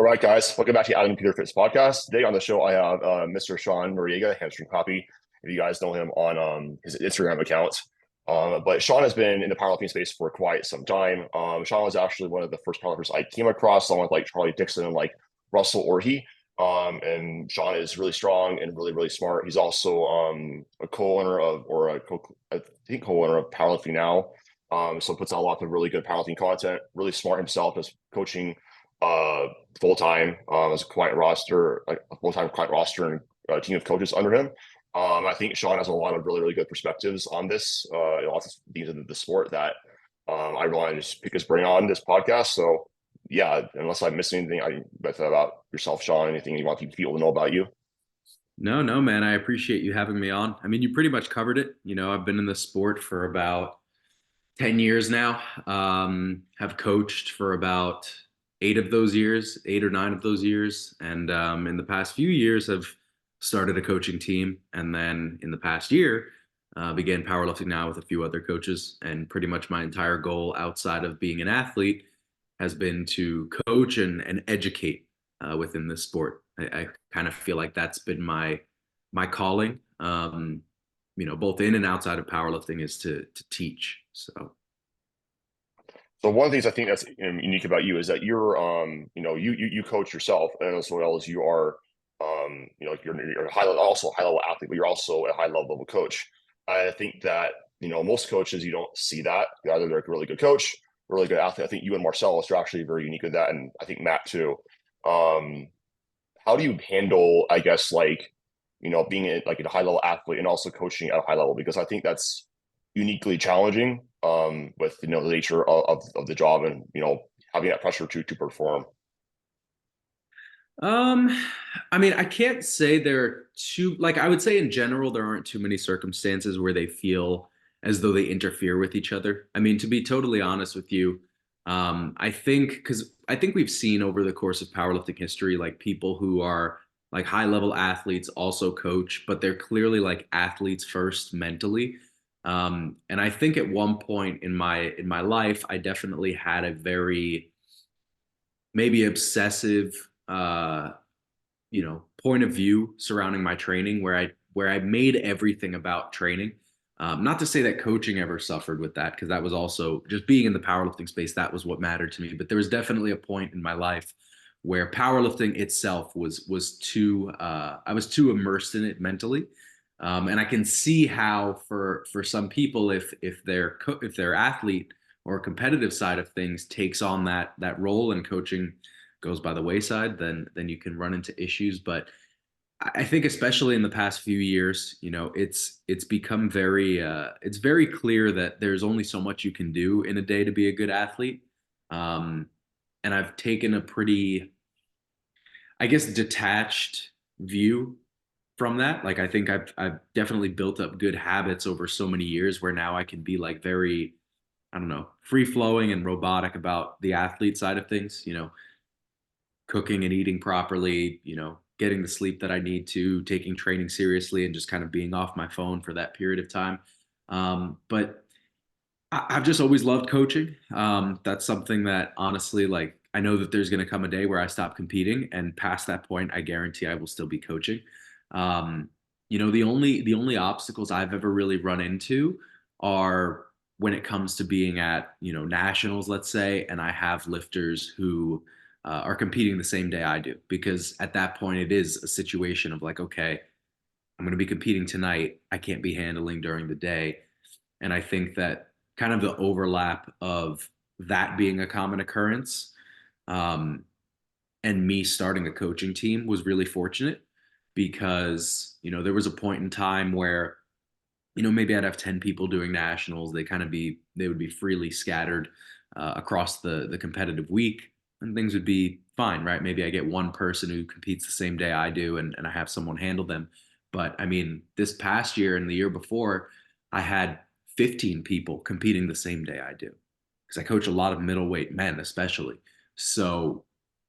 All right, guys, welcome back to the Adam Peter Fitness Podcast. Today on the show, I have Mr. Sean Noriega, hamstring copy. If you guys know him on his Instagram account. But Sean has been in the powerlifting space for quite some time. Sean was actually one of the first powerlifters I came across, along with like Charlie Dixon and like Russell Orhe. And Sean is really strong and really, really smart. He's also a co-owner of, or a co I think co-owner of Powerlifting Now. So puts out a lot of really good powerlifting content, really smart himself, as coaching uh full time as a client roster, like a full time client roster and a team of coaches under him. I think Sean has a lot of really, really good perspectives on this, lots of things in the sport that I want to just pick his brain on this podcast. So yeah, unless I'm missing anything about yourself, Sean, anything you want people to know about you? No, man. I appreciate you having me on. I mean, you pretty much covered it. I've been in the sport for about 10 years now. Have coached for about 8 of those years, 8 or 9 of those years. And in the past few years, have started a coaching team. And then in the past year, began powerlifting now with a few other coaches. And pretty much my entire goal outside of being an athlete has been to coach and educate within this sport. I kind of feel like that's been my calling. Both in and outside of powerlifting is to teach. So one of the things I think that's unique about you is that you're you coach yourself, and as well as you are you're a high level, also a high level athlete, but you're also a high level coach. I think that most coaches, you don't see that. Either they're a really good coach, really good athlete. I think you and Marcellus are actually very unique with that, and I think Matt too. Um, how do you handle, I guess, like being like a high level athlete and also coaching at a high level? Because I think that's uniquely challenging with the nature of the job, and having that pressure to perform. Um, I mean, I can't say there are too, like, I would say in general, there aren't too many circumstances where they feel as though they interfere with each other. I mean, to be totally honest with you, because I think we've seen over the course of powerlifting history, like people who are like high level athletes also coach, but they're clearly like athletes first mentally. And I think at one point in my life, I definitely had a very maybe obsessive point of view surrounding my training where I made everything about training. Not to say that coaching ever suffered with that, because that was also just being in the powerlifting space. That was what mattered to me. But there was definitely a point in my life where powerlifting itself was too I was too immersed in it mentally. And I can see how for some people, if their athlete or competitive side of things takes on that role and coaching goes by the wayside, then you can run into issues. But I think especially in the past few years, it's become it's very clear that there's only so much you can do in a day to be a good athlete. Um, and I've taken a pretty, I guess, detached view from that. Like I think I've definitely built up good habits over so many years where now I can be like very, I don't know, free flowing and robotic about the athlete side of things, cooking and eating properly, getting the sleep that I need to, taking training seriously, and just kind of being off my phone for that period of time. But I've just always loved coaching. That's something that honestly, like, I know that there's going to come a day where I stop competing, and past that point, I guarantee I will still be coaching. Um, the only obstacles I've ever really run into are when it comes to being at nationals, let's say, and I have lifters who are competing the same day I do, because at that point it is a situation of like, okay, I'm going to be competing tonight. I can't be handling during the day. And I think that kind of the overlap of that being a common occurrence, um, and me starting a coaching team was really fortunate because, there was a point in time where, maybe I'd have 10 people doing nationals. They would be freely scattered across the competitive week, and things would be fine, right? Maybe I get one person who competes the same day I do, and I have someone handle them. But I mean, this past year and the year before, I had 15 people competing the same day I do, because I coach a lot of middleweight men, especially. So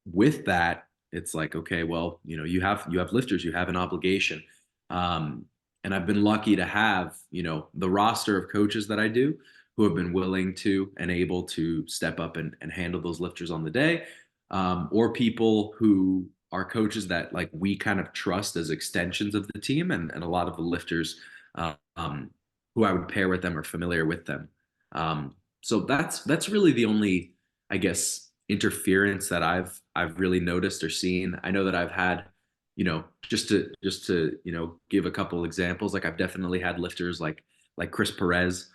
with that, it's like, okay, well, you have lifters, you have an obligation. Um, and I've been lucky to have, the roster of coaches that I do who have been willing to and able to step up and handle those lifters on the day. or people who are coaches that like we kind of trust as extensions of the team, and a lot of the lifters who I would pair with them are familiar with them. So that's really the only, I guess, interference that I've really noticed or seen. I know that I've had, just to give a couple examples. Like I've definitely had lifters like Chris Perez,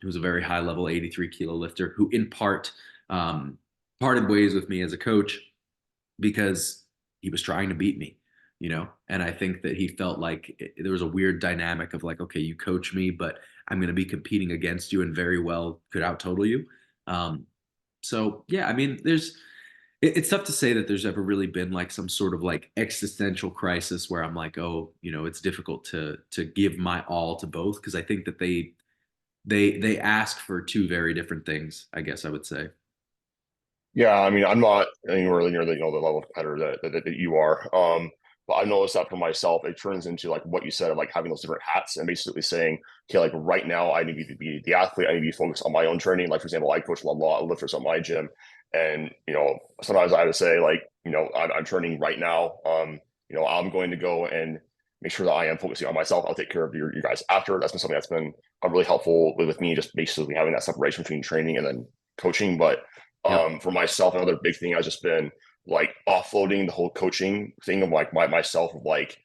who's a very high level 83 kilo lifter, who in part parted ways with me as a coach because he was trying to beat me, and I think that he felt like there was a weird dynamic of like, okay, you coach me, but I'm going to be competing against you and very well could out total you. So yeah, I mean, it's tough to say that there's ever really been like some sort of like existential crisis where I'm like, oh, it's difficult to give my all to both, because I think that they ask for two very different things, I guess I would say. Yeah, I mean, I'm not anywhere near the the level of competitor that you are. But I noticed that for myself, it turns into like what you said of like having those different hats and basically saying, okay, like right now I need to be the athlete, I need to be focused on my own training. Like for example, I coach a lot of lifters at my gym, and sometimes I have to say like, I'm training right now. I'm going to go and make sure that I am focusing on myself. I'll take care of you guys after. That's been something that's been really helpful with me, just basically having that separation between training and then coaching. But Yep. for myself, another big thing has just been like offloading the whole coaching thing of like myself of like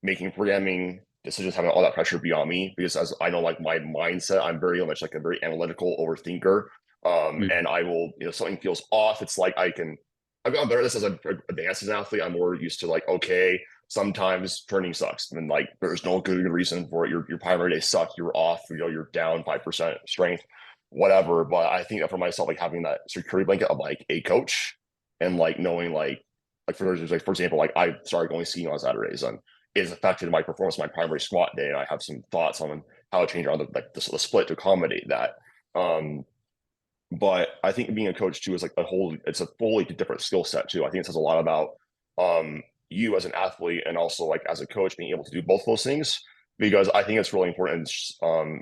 making programming decisions, having all that pressure be on me, because as I know, like my mindset, I'm very much like a very analytical overthinker. Mm. And I will, something feels off. It's like I've gotten better at this as I've advanced as an athlete. I'm more used to like, okay, sometimes turning sucks. And like there's no good reason for it. Your primary day sucked, you're off, you're down 5% strength, whatever. But I think that for myself, like having that security blanket of like a coach and like knowing for example, like I started going skiing on Saturdays and it's affected my performance my primary squat day. And I have some thoughts on how to change around the split to accommodate that. But I think being a coach too is like it's a fully different skill set too. I think it says a lot about you as an athlete and also like as a coach being able to do both those things, because I think it's really important.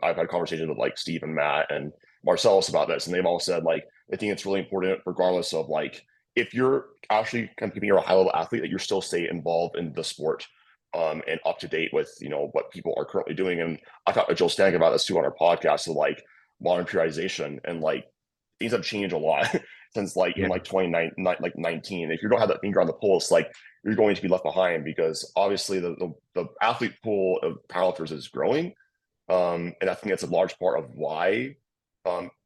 I've had conversations with like Steve and Matt and Marcellus about this, and they've all said like I think it's really important, regardless of like if you're actually competing, you're a high level athlete, that you're still stay involved in the sport, and up to date with what people are currently doing. And I talked to Joe Stank about this too on our podcast of like modern periodization, and like things have changed a lot since like Yeah. even like 2019. If you don't have that finger on the pulse, like you're going to be left behind, because obviously the athlete pool of powerlifters is growing. And I think that's a large part of why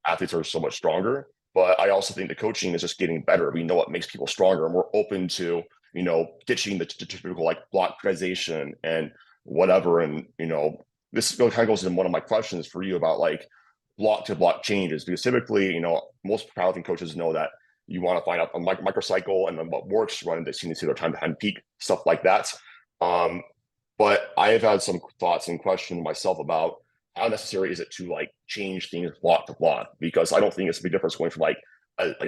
athletes are so much stronger. But I also think the coaching is just getting better. We know what makes people stronger, and we're open to ditching the typical like block periodization and whatever. And this kind of goes into one of my questions for you about like block to block changes, because typically most powerlifting coaches know that you want to find out a microcycle and then what works, run the scene to their time behind peak, stuff like that. Um, but I have had some thoughts and questions myself about how necessary is it to like change things block to block, because I don't think it's a big difference going from like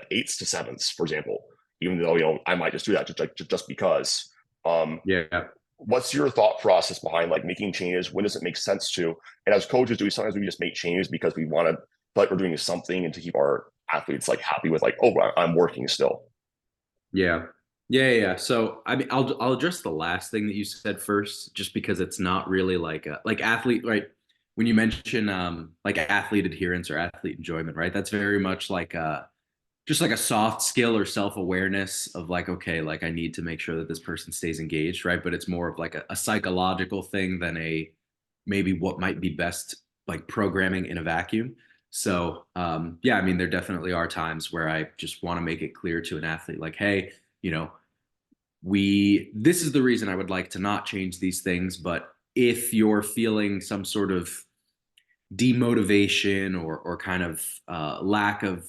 eights to sevens, for example, even though I might just do that just because. Um, Yeah. what's your thought process behind like making changes? When does it make sense to? And as coaches, do we sometimes we just make changes because we want to feel like we're doing something and to keep our athletes like happy with like, oh, I'm working still. Yeah. Yeah. So I mean, I'll address the last thing that you said first, just because it's not really like like athlete, right? When you mention like athlete adherence or athlete enjoyment, right? That's very much like just like a soft skill or self-awareness of like, okay, like I need to make sure that this person stays engaged, right? But it's more of like a psychological thing than a maybe what might be best like programming in a vacuum. So yeah, I mean, there definitely are times where I just want to make it clear to an athlete, like, hey, you know, this is the reason I would like to not change these things, but if you're feeling some sort of demotivation or kind of lack of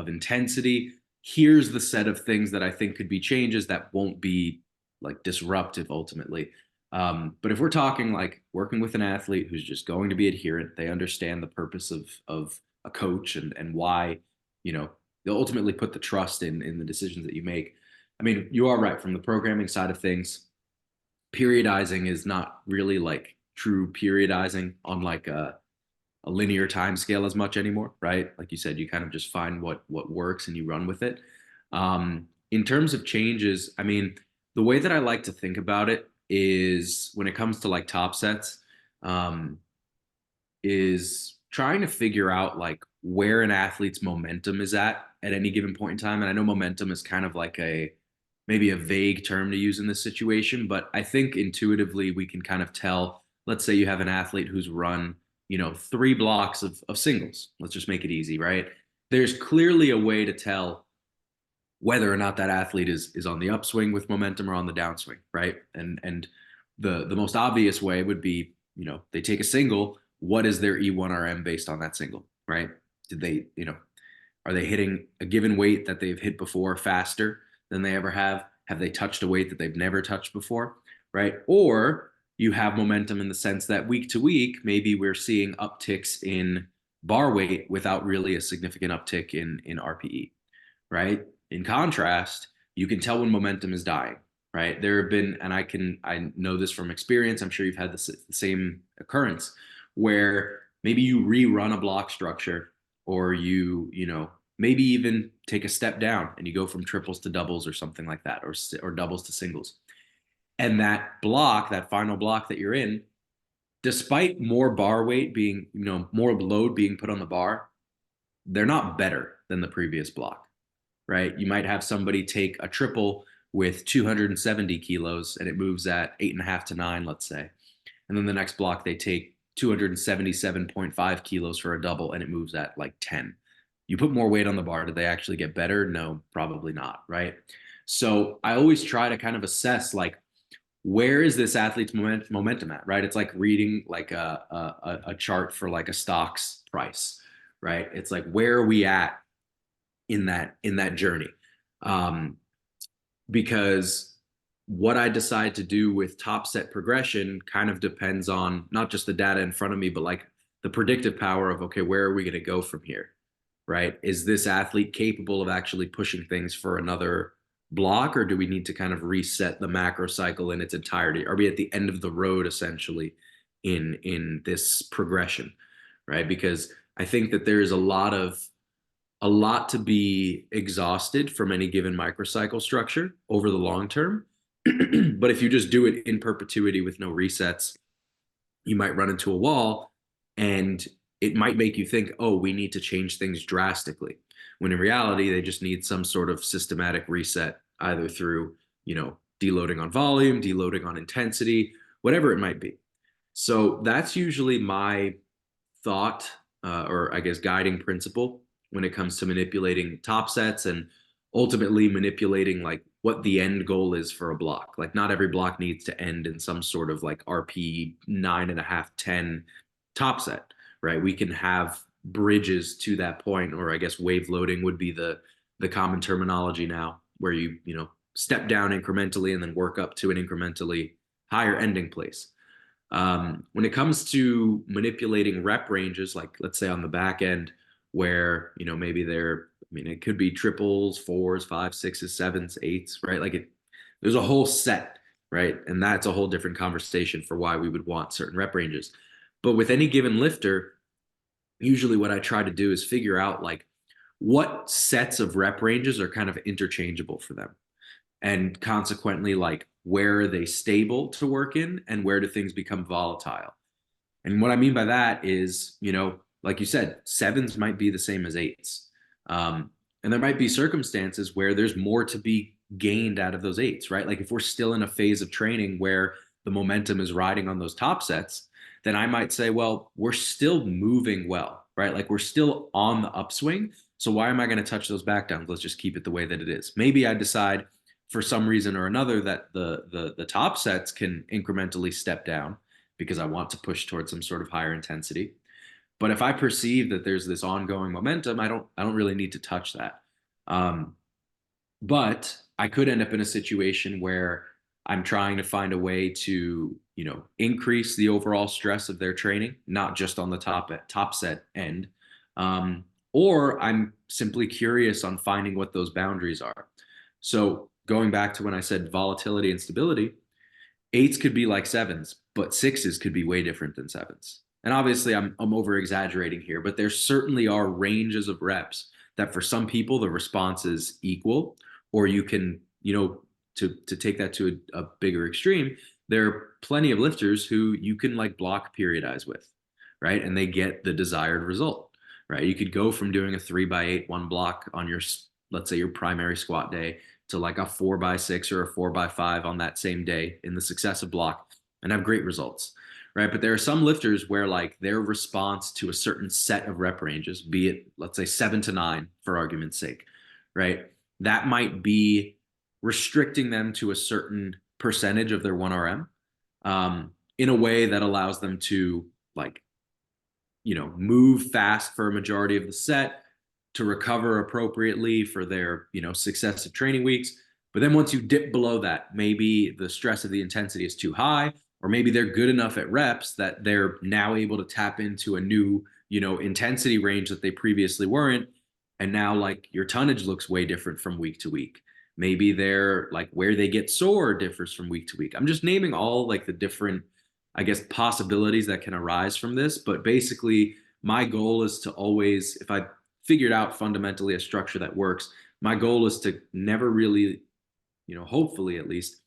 intensity, here's the set of things that I think could be changes that won't be like disruptive ultimately. But if we're talking like working with an athlete who's just going to be adherent, they understand the purpose of a coach and why, they'll ultimately put the trust in the decisions that you make. I mean, you are right from the programming side of things. Periodizing is not really like true periodizing on like a linear time scale as much anymore, right? Like you said, you kind of just find what works and you run with it. in terms of changes, I mean, the way that I like to think about it is when it comes to like top sets, um, is trying to figure out like where an athlete's momentum is at any given point in time. And I know momentum is kind of like a maybe a vague term to use in this situation, but I think intuitively we can kind of tell. Let's say you have an athlete who's run, 3 blocks of singles. Let's just make it easy, right? There's clearly a way to tell whether or not that athlete is on the upswing with momentum or on the downswing, right? And the most obvious way would be, they take a single. What is their E1RM based on that single, right? Did they, are they hitting a given weight that they've hit before faster than they ever have? Have they touched a weight that they've never touched before, right? Or you have momentum in the sense that week to week, maybe we're seeing upticks in bar weight without really a significant uptick in RPE, right? In contrast, you can tell when momentum is dying, right? There have been, and I know this from experience, I'm sure you've had the same occurrence where maybe you rerun a block structure or maybe even take a step down and you go from triples to doubles or something like that, or doubles to singles. And that block, that final block that you're in, despite more bar weight being, more load being put on the bar, they're not better than the previous block, right? You might have somebody take a triple with 270 kilos and it moves at 8.5 to 9, let's say. And then the next block, they take 277.5 kilos for a double and it moves at like 10. You put more weight on the bar. Do they actually get better? No, probably not, right? So I always try to kind of assess like, where is this athlete's momentum at, right? It's like reading like a chart for like a stock's price, right? It's like, where are we at in that journey, um, because what I decide to do with top set progression kind of depends on not just the data in front of me, but like the predictive power of, okay, where are we going to go from here, right? Is this athlete capable of actually pushing things for another block, or do we need to kind of reset the macro cycle in its entirety? Are we at the end of the road essentially in this progression, right? Because I think that there is a lot to be exhausted from any given microcycle structure over the long term. But if you just do it in perpetuity with no resets, you might run into a wall and it might make you think, oh, we need to change things drastically. When in reality, they just need some sort of systematic reset, either through, deloading on volume, deloading on intensity, whatever it might be. So that's usually my thought, or I guess guiding principle when it comes to manipulating top sets and ultimately manipulating like what the end goal is for a block. Like not every block needs to end in some sort of like RP 9.5, 10 top set, right? We can have bridges to that point, or I guess wave loading would be the common terminology now, where you step down incrementally and then work up to an incrementally higher ending place. When it comes to manipulating rep ranges, like let's say on the back end, where maybe it could be triples, fours, fives, sixes, sevens, eights, right? There's a whole set, right? And that's a whole different conversation for why we would want certain rep ranges. But with any given lifter, usually what I try to do is figure out like what sets of rep ranges are kind of interchangeable for them, and consequently like where are they stable to work in and where do things become volatile. And what I mean by that is, like you said, sevens might be the same as eights. And there might be circumstances where there's more to be gained out of those eights, right? Like if we're still in a phase of training where the momentum is riding on those top sets, then I might say, well, we're still moving well, right? Like we're still on the upswing. So why am I going to touch those back downs? Let's just keep it the way that it is. Maybe I decide for some reason or another that the top sets can incrementally step down because I want to push towards some sort of higher intensity. But if I perceive that there's this ongoing momentum, I don't really need to touch that. Um, but I could end up in a situation where I'm trying to find a way to, increase the overall stress of their training, not just on the top set end. Or I'm simply curious on finding what those boundaries are. So going back to when I said volatility and stability, eights could be like sevens, but sixes could be way different than sevens. And obviously I'm over exaggerating here, but there certainly are ranges of reps that for some people the response is equal, or you can, to take that to a bigger extreme, there are plenty of lifters who you can like block periodize with, right? And they get the desired result, right? You could go from doing a 3x8 one block on your, let's say your primary squat day, to like a 4x6 or a 4x5 on that same day in the successive block and have great results, right? But there are some lifters where like their response to a certain set of rep ranges, be it, let's say 7 to 9 for argument's sake, right? That might be restricting them to a certain percentage of their 1RM in a way that allows them to like, move fast for a majority of the set, to recover appropriately for their, successive training weeks. But then once you dip below that, maybe the stress of the intensity is too high, or maybe they're good enough at reps that they're now able to tap into a new, intensity range that they previously weren't. And now like your tonnage looks way different from week to week. Maybe they're like where they get sore differs from week to week. I'm just naming all like the different, I guess, possibilities that can arise from this. But basically, my goal is to always, if I figured out fundamentally a structure that works, my goal is to never really, hopefully at least,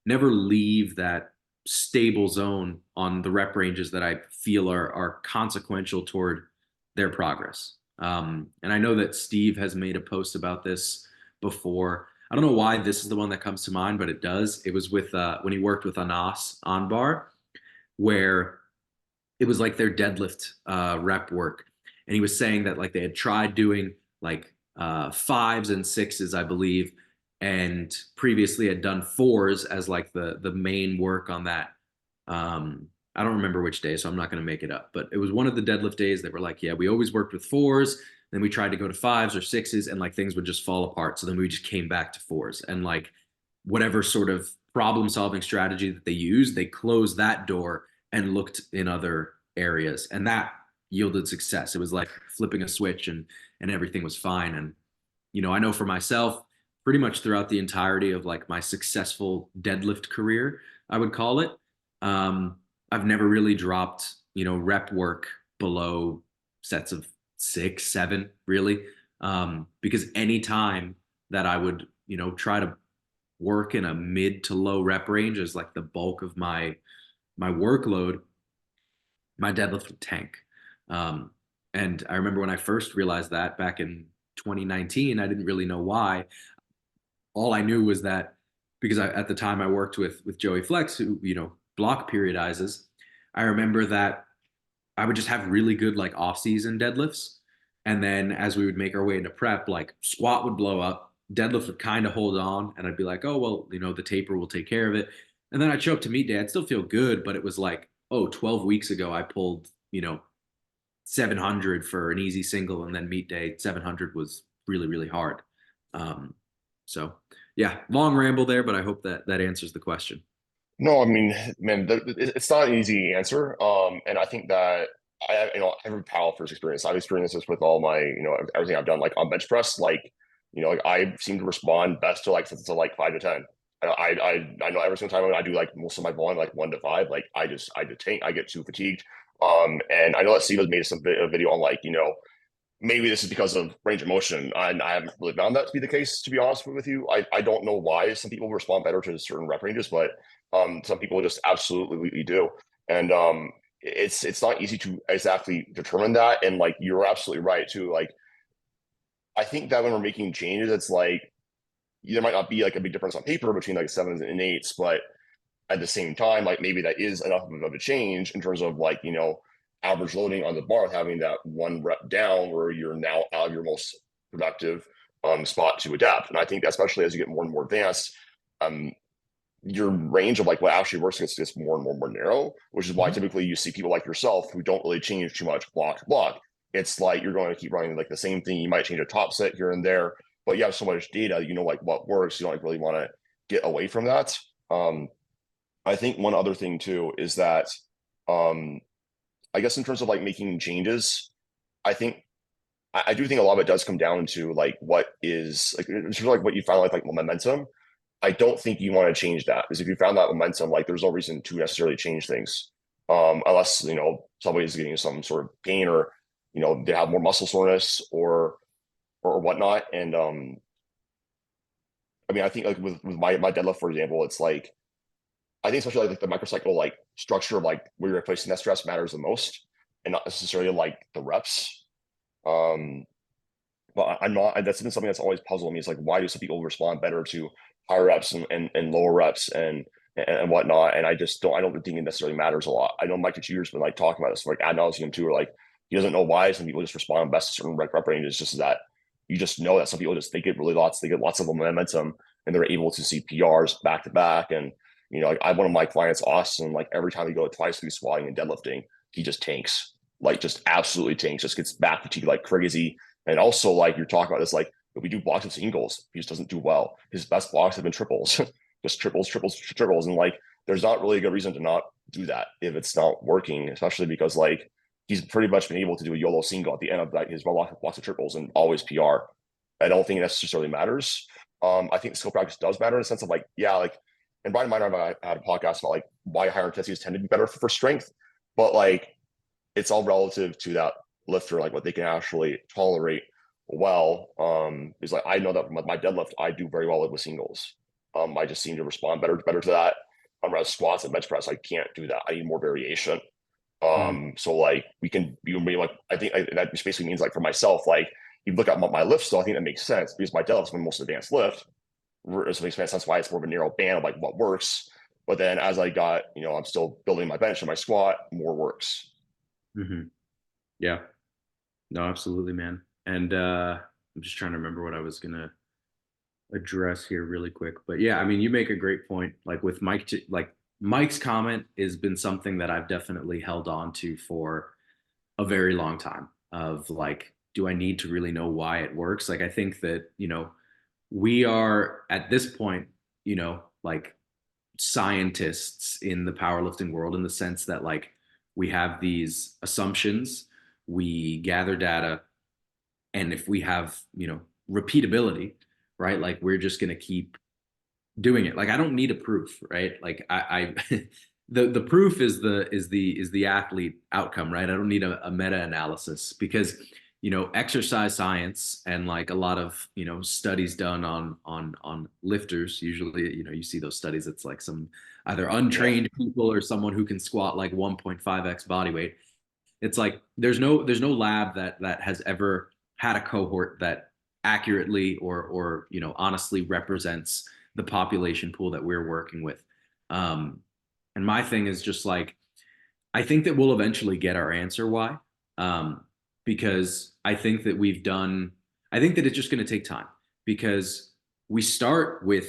never leave that stable zone on the rep ranges that I feel are consequential toward their progress. And I know that Steve has made a post about this before. I don't know why this is the one that comes to mind, but it does. It was with when he worked with Anas on bar, where it was like their deadlift rep work. And he was saying that like they had tried doing like 5s and 6s, I believe, and previously had done 4s as like the main work on that. I don't remember which day, so I'm not going to make it up. But it was one of the deadlift days that were like, yeah, we always worked with 4s. Then we tried to go to 5s or 6s, and like things would just fall apart. So then we just came back to 4s, and like whatever sort of problem solving strategy that they used, they closed that door and looked in other areas, and that yielded success. It was like flipping a switch, and everything was fine. And I know for myself, pretty much throughout the entirety of like my successful deadlift career, I would call it, I've never really dropped rep work below sets of 6, 7 really, because any time that I would try to work in a mid to low rep range as like the bulk of my workload, my deadlift would tank. And I remember when I first realized that back in 2019, I didn't really know why. All I knew was that because at the time I worked with Joey Flex, who block periodizes. I remember that I would just have really good like off season deadlifts, and then as we would make our way into prep, like squat would blow up, deadlift would kind of hold on, and I'd be like, oh well, the taper will take care of it. And then I'd show up to meet day, I'd still feel good, but it was like, oh, 12 weeks ago I pulled 700 for an easy single, and then meet day 700 was really really hard. So yeah, long ramble there, but I hope that answers the question. No, I mean, man, it's not an easy answer. And I think that every powerlifter's experience. I've experienced this with all my, everything I've done, like on bench press, like, like I seem to respond best to like 5 to 10. I know every single time when I do like most of my volume, like 1 to 5, like I detain, I get too fatigued. And I know that Steve has made a video on like, maybe this is because of range of motion, and I haven't really found that to be the case, to be honest with you. I don't know why some people respond better to certain rep ranges, but some people just absolutely do. And it's not easy to exactly determine that. And like you're absolutely right too. Like I think that when we're making changes, it's like there might not be like a big difference on paper between like 7s and 8s, but at the same time, like maybe that is enough of a change in terms of like, average loading on the bar, having that 1 rep down where you're now out of your most productive spot to adapt. And I think that especially as you get more and more advanced, your range of like what actually works gets more and more narrow, which is why typically you see people like yourself who don't really change too much block to block. It's like you're going to keep running like the same thing. You might change a top set here and there, but you have so much data, like what works. You don't really want to get away from that. I think one other thing too is that I guess in terms of like making changes, I do think a lot of it does come down to like what is like in terms of like what you find like momentum. I don't think you want to change that, because if you found that momentum, like there's no reason to necessarily change things, unless somebody's getting some sort of pain, or they have more muscle soreness or whatnot. And I mean, I think like with my deadlift, for example, it's like I think especially like the microcycle like structure of like where you're placing that stress matters the most, and not necessarily like the reps. Um, but I'm not. That's been something that's always puzzled me. Is like why do some people respond better to higher reps and lower reps and whatnot? And I just don't. I don't think it necessarily matters a lot. I know Mike Cheater's been like talking about this like ad nauseum too. Or like he doesn't know why some people just respond best to certain rep ranges. Just that you just know that some people just they get lots of momentum and they're able to see PRs back to back. And like I one of my clients, Austin, like every time we go twice through squatting and deadlifting, he just tanks, like just absolutely tanks, just gets back fatigue like crazy. And also, like you're talking about this, like if we do blocks of singles, he just doesn't do well. His best blocks have been triples, just triples, triples, triples, and like there's not really a good reason to not do that if it's not working, especially because like he's pretty much been able to do a YOLO single at the end of like his blocks of triples and always PR. I don't think it necessarily matters. I think skill practice does matter in the sense of like, yeah, like, and Brian Miner and I had a podcast about like why higher intensities tend to be better for strength, but like it's all relative to that lifter, like what they can actually tolerate well. Is like I know that my deadlift, I do very well with singles. I just seem to respond better to that. Whereas squats and bench press, I can't do that. I need more variation. Mm-hmm. So like we can be like I think that basically means like for myself, like you look at my lift, so I think that makes sense because my deadlift's my most advanced lift. So it makes sense why it's more of a narrow band of like what works. But then as I got, I'm still building my bench and my squat, more works. Mm-hmm. Yeah. No, absolutely, man. And I'm just trying to remember what I was gonna address here really quick. But yeah, I mean, you make a great point. Like with Mike, like Mike's comment has been something that I've definitely held on to for a very long time. Of like, do I need to really know why it works? Like, I think that we are at this point, like scientists in the powerlifting world in the sense that like we have these assumptions, we gather data, and if we have repeatability, right, like we're just going to keep doing it. Like I don't need a proof, right? Like I the proof is the athlete outcome, right? I don't need a meta analysis because exercise science and like a lot of studies done on lifters. Usually you see those studies. It's like some either Yeah. untrained people or someone who can squat like 1.5x body weight. It's like there's no lab that has ever had a cohort that accurately or honestly represents the population pool that we're working with. And my thing is just like I think that we'll eventually get our answer why. Um, because I think that it's just going to take time because we start with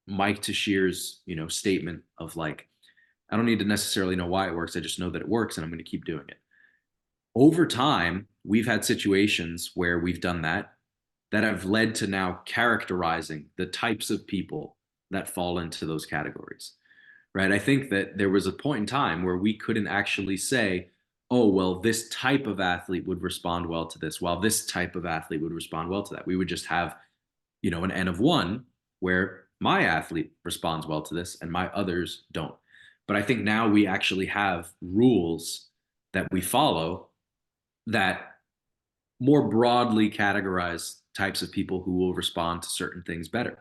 Mike Tashir's, statement of like, I don't need to necessarily know why it works. I just know that it works and I'm going to keep doing it. Over time, we've had situations where we've done that have led to now characterizing the types of people that fall into those categories, right? I think that there was a point in time where we couldn't actually say, oh, well, this type of athlete would respond well to this, while this type of athlete would respond well to that. We would just have, an N of one where my athlete responds well to this and my others don't. But I think now we actually have rules that we follow that more broadly categorize types of people who will respond to certain things better.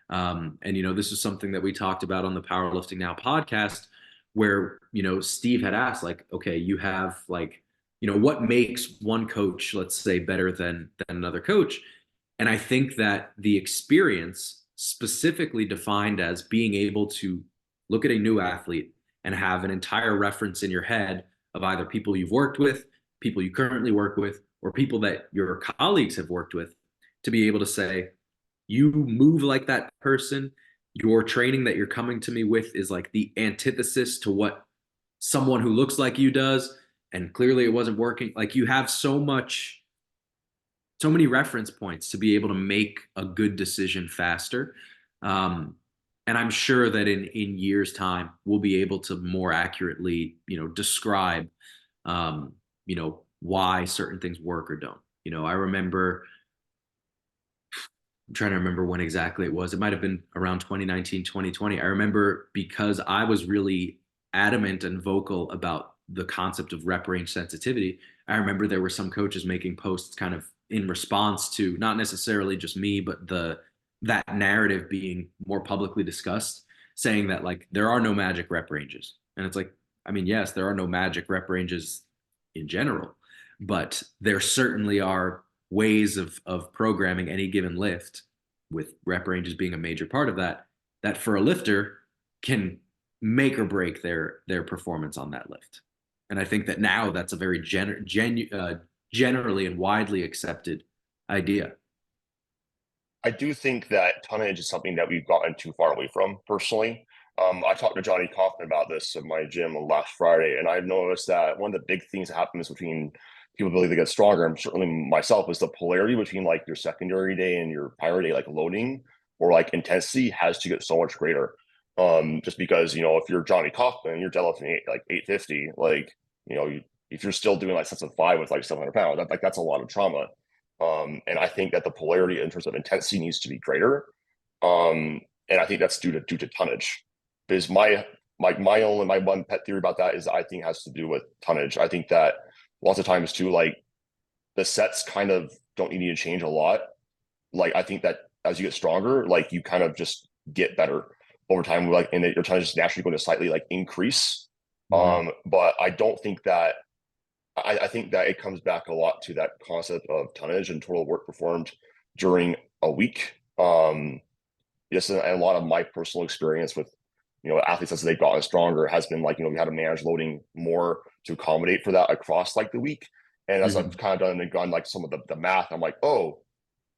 And this is something that we talked about on the Powerlifting Now podcast, where Steve had asked, like, okay, you have like, what makes one coach, let's say, better than another coach? And I think that the experience, specifically defined as being able to look at a new athlete and have an entire reference in your head of either people you've worked with, people you currently work with, or people that your colleagues have worked with, to be able to say, you move like that person. Your training that you're coming to me with is like the antithesis to what someone who looks like you does. And clearly it wasn't working. Like you have so many reference points to be able to make a good decision faster. Um, and I'm sure that in years' time, we'll be able to more accurately, describe, why certain things work or don't. I remember, I'm trying to remember when exactly it was. It might have been around 2019, 2020. I remember because I was really adamant and vocal about the concept of rep range sensitivity. I remember there were some coaches making posts kind of in response to not necessarily just me, but that narrative being more publicly discussed, saying that like there are no magic rep ranges. And it's like, I mean, yes, there are no magic rep ranges in general, but there certainly are ways of programming any given lift, with rep ranges being a major part of that, that for a lifter can make or break their performance on that lift. And I think that now that's a very generally and widely accepted idea. I do think that tonnage is something that we've gotten too far away from personally. I talked to Johnny Kaufman about this in my gym last Friday, and I've noticed that one of the big things that happens between people ability to get stronger, and certainly myself, is the polarity between like your secondary day and your primary day, like loading or like intensity has to get so much greater. Just because, if you're Johnny Kaufman, you're deadlifting like 850, like, if you're still doing like sets of five with like 700 pounds, that's a lot of trauma. And I think that the polarity in terms of intensity needs to be greater. And I think that's due to tonnage. Because my one pet theory about that is I think has to do with tonnage. I think that lots of times too, like the sets kind of don't need to change a lot. Like I think that as you get stronger, like you kind of just get better over time, like and your tonnage is naturally going to slightly like increase. Mhm. But I don't think that I think that it comes back a lot to that concept of tonnage and total work performed during a week. Yes, and a lot of my personal experience with athletes as they've gotten stronger has been like we had to manage loading more to accommodate for that across like the week. And as I've Mhm. kind of done and gone like some of the math, I'm like, oh,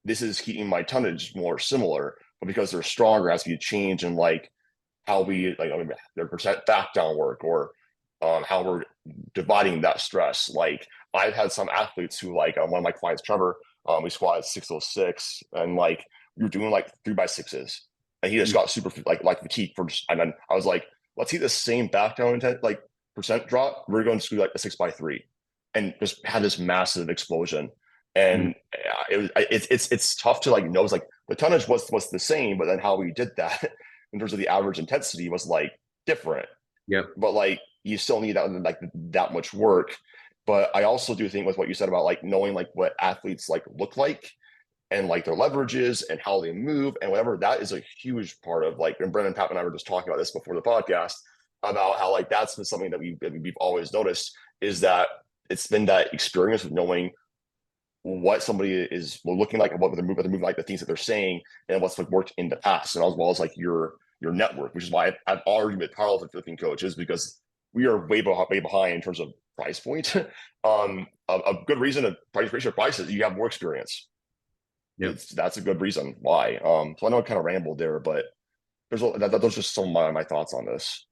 this is keeping my tonnage more similar, but because they're stronger, it has to be a change in like how we like their percent back down work or how we're dividing that stress. Like I've had some athletes who like one of my clients, Trevor, we squatted 606 and like we were doing like 3x6s and he just got super like fatigued for just, and then I was like, let's see the same back down intent like percent drop. We're going to do like a 6x3 and just had this massive explosion. Mhm. And it's tough to like know. It's like the tonnage was the same, but then how we did that in terms of the average intensity was like different. Yep. But like you still need that like that much work. But I also do think with what you said about like knowing like what athletes like look like and like their leverages and how they move and whatever, that is a huge part of like, and Brendan, Pat, and I were just talking about this before the podcast about how like that's been something that we've always noticed is that it's been that experience of knowing what somebody is looking like and what they're moving like the things that they're saying and what's like worked in the past and as well as like your network, which is why I've already been powerlifting coaches because we are way behind in terms of price point. A good reason to raise your prices, you have more experience. Yep. That's a good reason why. So I know I kind of rambled there, but those are just some of my thoughts on this.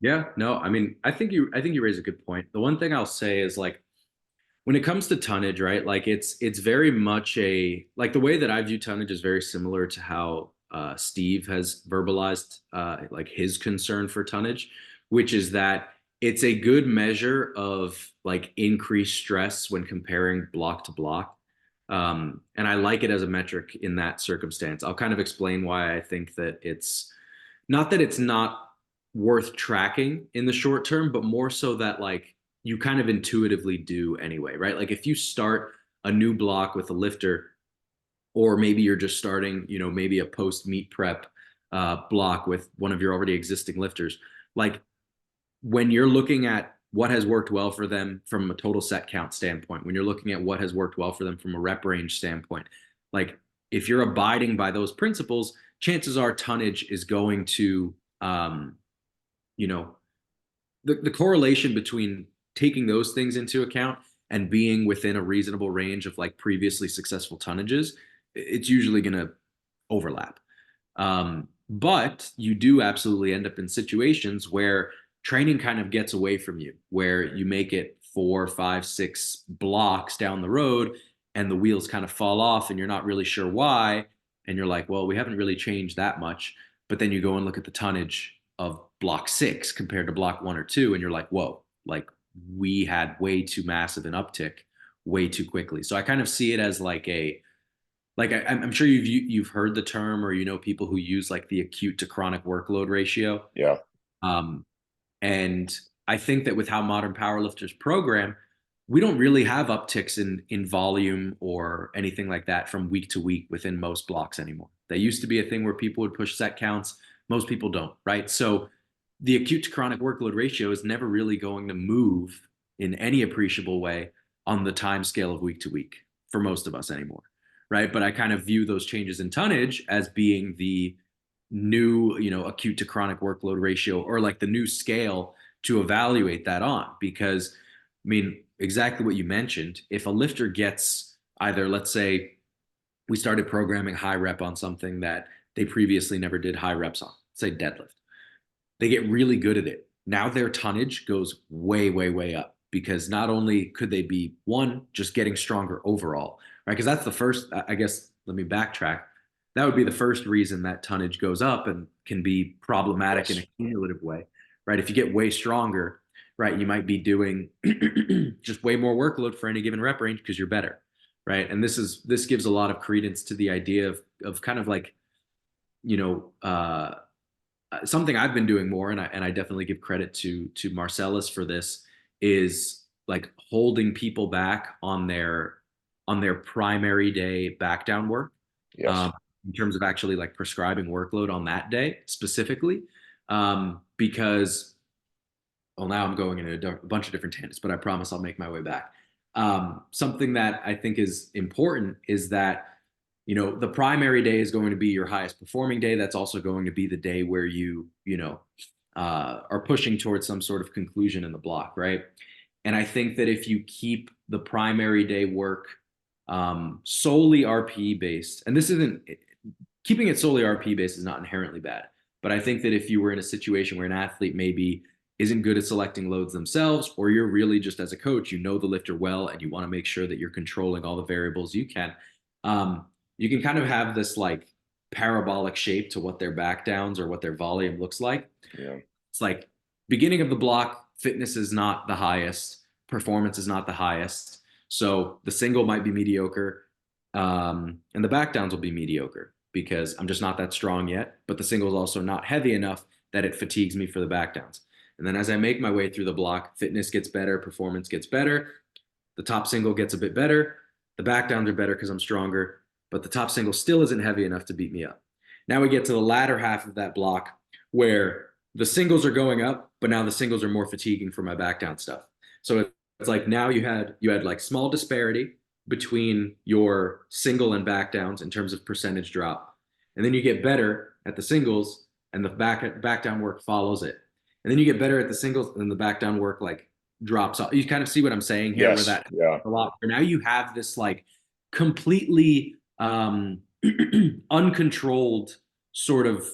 Yeah. No, I mean, I think you raise a good point. The one thing I'll say is like when it comes to tonnage, right? Like it's very much a like the way that I view tonnage is very similar to how Steve has verbalized like his concern for tonnage, which is that it's a good measure of like increased stress when comparing block to block. And I like it as a metric in that circumstance. I'll kind of explain why I think that it's not that it's not worth tracking in the short term, but more so that like you kind of intuitively do anyway, right? Like if you start a new block with a lifter, or maybe you're just starting, maybe a post meet prep block with one of your already existing lifters, like when you're looking at what has worked well for them from a total set count standpoint, when you're looking at what has worked well for them from a rep range standpoint, like if you're abiding by those principles, chances are tonnage is going to, um, you know, the correlation between taking those things into account and being within a reasonable range of like previously successful tonnages, it's usually going to overlap. But you do absolutely end up in situations where training kind of gets away from you, where you make it 4, 5, 6 blocks down the road and the wheels kind of fall off and you're not really sure why. And you're like, well, we haven't really changed that much. But then you go and look at the tonnage of block 6 compared to block 1 or 2, and you're like, whoa, like we had way too massive an uptick way too quickly. So I kind of see it as like I'm sure you've heard the term or people who use like the acute to chronic workload ratio. Yeah. Um, and I think that with how modern powerlifters program, we don't really have upticks in volume or anything like that from week to week within most blocks anymore. That used to be a thing where people would push set counts. Most people don't, right? So the acute to chronic workload ratio is never really going to move in any appreciable way on the time scale of week to week for most of us anymore, right? But I kind of view those changes in tonnage as being the new, acute to chronic workload ratio, or like the new scale to evaluate that on. Because, I mean, exactly what you mentioned, if a lifter gets either, let's say, we started programming high rep on something that they previously never did high reps on, say deadlift. They get really good at it. Now their tonnage goes way, way, way up, because not only could they be, one, just getting stronger overall, right? Because that's the first, I guess, let me backtrack. That would be the first reason that tonnage goes up and can be problematic in Yes. a cumulative way, right? If you get way stronger, right, you might be doing just way more workload for any given rep range because you're better, right? And this gives a lot of credence to the idea of kind of like, you know, something I've been doing more, and I definitely give credit to Marcellus for this, is like holding people back on their primary day back down work, Yes. um, in terms of actually like prescribing workload on that day specifically, because well, now I'm going in a bunch of different tangents, but I promise I'll make my way back. Something that I think is important is that, the primary day is going to be your highest performing day. That's also going to be the day where are pushing towards some sort of conclusion in the block, right? And I think that if you keep the primary day work solely RPE based, and this isn't keeping it solely RPE based is not inherently bad, but I think that if you were in a situation where an athlete maybe isn't good at selecting loads themselves, or you're really just as a coach, you know the lifter well, and you want to make sure that you're controlling all the variables you can, you can kind of have this like parabolic shape to what their back downs or what their volume looks like. Yeah. It's like beginning of the block, fitness is not the highest, performance is not the highest. So the single might be mediocre, and the back downs will be mediocre because I'm just not that strong yet. But the single is also not heavy enough that it fatigues me for the back downs. And then as I make my way through the block, fitness gets better, performance gets better, the top single gets a bit better, the back downs are better because I'm stronger, but the top single still isn't heavy enough to beat me up. Now we get to the latter half of that block where the singles are going up, but now the singles are more fatiguing for my back down stuff. So it's like now you had like small disparity between your single and back downs in terms of percentage drop. And then you get better at the singles and the back down work follows it. And then you get better at the singles and the back down work like drops off. You kind of see what I'm saying here, where Yes. that Yeah. a lot. Where now you have this like completely uncontrolled sort of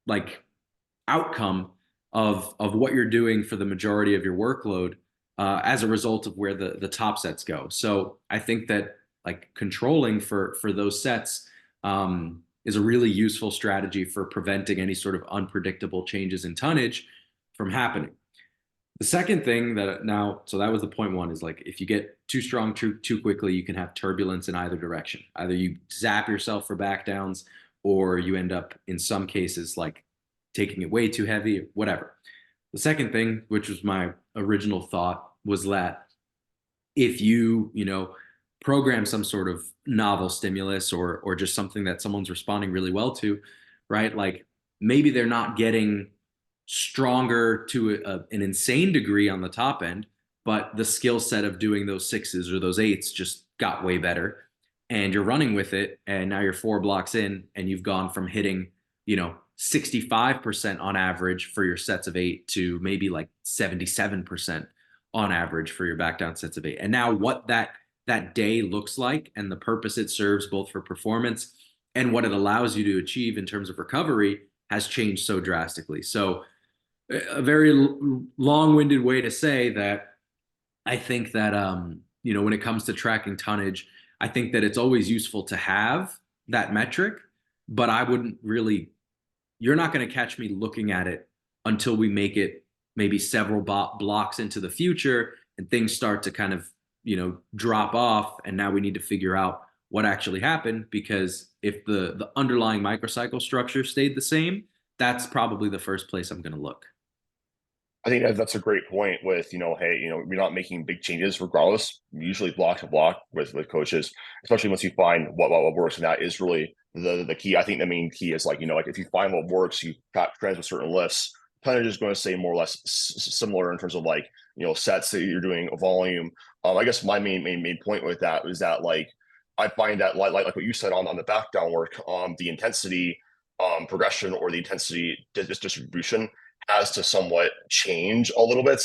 like outcome of what you're doing for the majority of your workload, as a result of where the top sets go. So I think that like controlling for those sets is a really useful strategy for preventing any sort of unpredictable changes in tonnage from happening. The second thing that now, so that was the point one, is like if you get too strong too quickly, you can have turbulence in either direction. Either you zap yourself for back downs, or you end up in some cases like taking it way too heavy, whatever. The second thing, which was my original thought, was that if you program some sort of novel stimulus, or just something that someone's responding really well to, right? Like maybe they're not getting stronger to an insane degree on the top end, but the skill set of doing those sixes or those eights just got way better. And you're running with it, and now you're 4 blocks in, and you've gone from hitting, 65% on average for your sets of 8 to maybe like 77% on average for your back down sets of 8. And now what that day looks like and the purpose it serves both for performance and what it allows you to achieve in terms of recovery has changed so drastically. So a very long-winded way to say that I think that when it comes to tracking tonnage, I think that it's always useful to have that metric, but I wouldn't really. You're not going to catch me looking at it until we make it maybe several blocks into the future and things start to kind of drop off, and now we need to figure out what actually happened, because if the underlying microcycle structure stayed the same, that's probably the first place I'm going to look. I think that's a great point with, hey, we're not making big changes regardless, usually block to block with coaches, especially once you find what works. And that is really the key. I think the main key is like, like if you find what works, you trans with certain lifts. Tonnage is going to stay more or less similar in terms of like, sets that you're doing, volume. I guess my main point with that is that like I find that like what you said on the back down work, the intensity progression or the intensity distribution has to somewhat change a little bit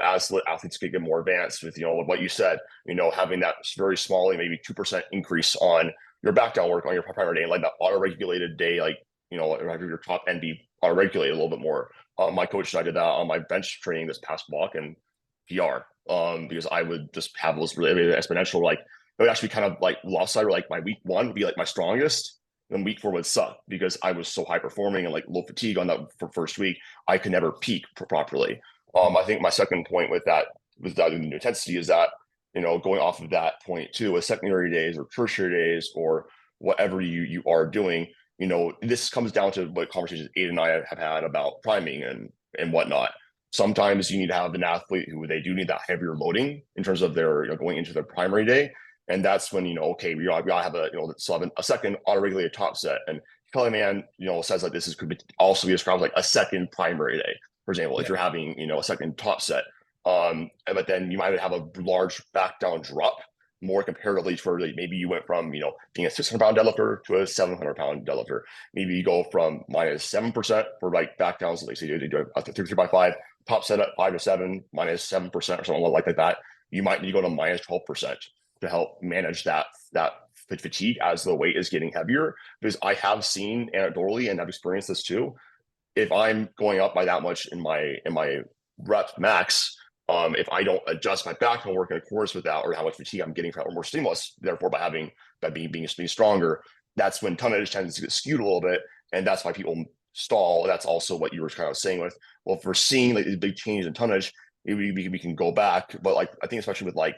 as the athletes get more advanced with, what you said, having that very small, maybe 2% increase on your back down work on your primary day, and like that auto-regulated day, like, have your top end be auto-regulated a little bit more. My coach and I did that on my bench training this past walk and PR, because I would just have those really exponential, like, it would actually kind of like lopsided, like my week one would be like my strongest, and week four would suck because I was so high performing and like low fatigue on that first week. I could never peak properly. I think my second point with that intensity is that, going off of that point too, with secondary days or tertiary days or whatever you are doing, this comes down to what conversations Aiden and I have had about priming and whatnot. Sometimes you need to have an athlete who they do need that heavier loading in terms of their, going into their primary day. And that's when, okay, we gotta have a second auto-regulated top set. And Kelly Man, says like this could be also be described like a second primary day, for example, if you're having, a second top set. But then you might have a large back down drop more comparatively for like, maybe you went from, being a 600-pound deadlifter to a 700-pound deadlifter. Maybe you go from -7% for like back downs, like say you do a 3x5, top set at 5 to 7, -7% or something like that. You might need to go to -12% to help manage that fatigue as the weight is getting heavier. Because I have seen anecdotally, and I've experienced this too, if I'm going up by that much in my rep max, if I don't adjust my back and work in accordance with that, or how much fatigue I'm getting from more stimulus, therefore by being stronger, that's when tonnage tends to get skewed a little bit, and that's why people stall. That's also what you were kind of saying with, well, if we're seeing like these big changes in tonnage, maybe we can go back. But like I think especially with like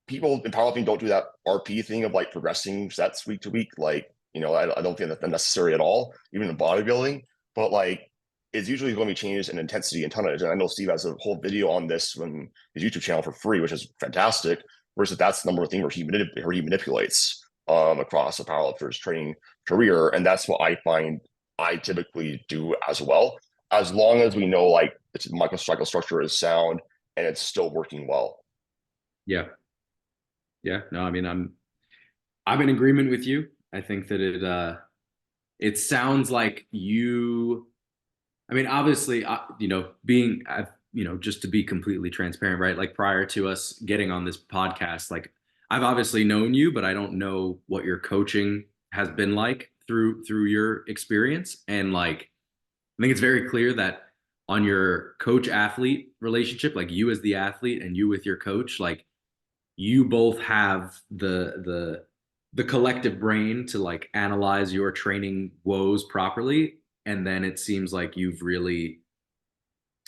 people in powerlifting don't do that RP thing of like progressing sets week to week. Like, I don't think that's necessary at all, even in bodybuilding. But like, it's usually going to be changes in intensity and tonnage. And I know Steve has a whole video on this on his YouTube channel for free, which is fantastic. Versus that's the number of thing where he manipulates across a powerlifter's training career. And that's what I find I typically do as well, as long as we know like its microcycle structure is sound and it's still working well. Yeah. Yeah. No, I mean, I'm in agreement with you. I think that it sounds like you, I mean, obviously, just to be completely transparent, right? Like prior to us getting on this podcast, like I've obviously known you, but I don't know what your coaching has been like through your experience. And like, I think it's very clear that on your coach athlete relationship, like you as the athlete and you with your coach, like you both have the collective brain to like analyze your training woes properly. And then it seems like you've really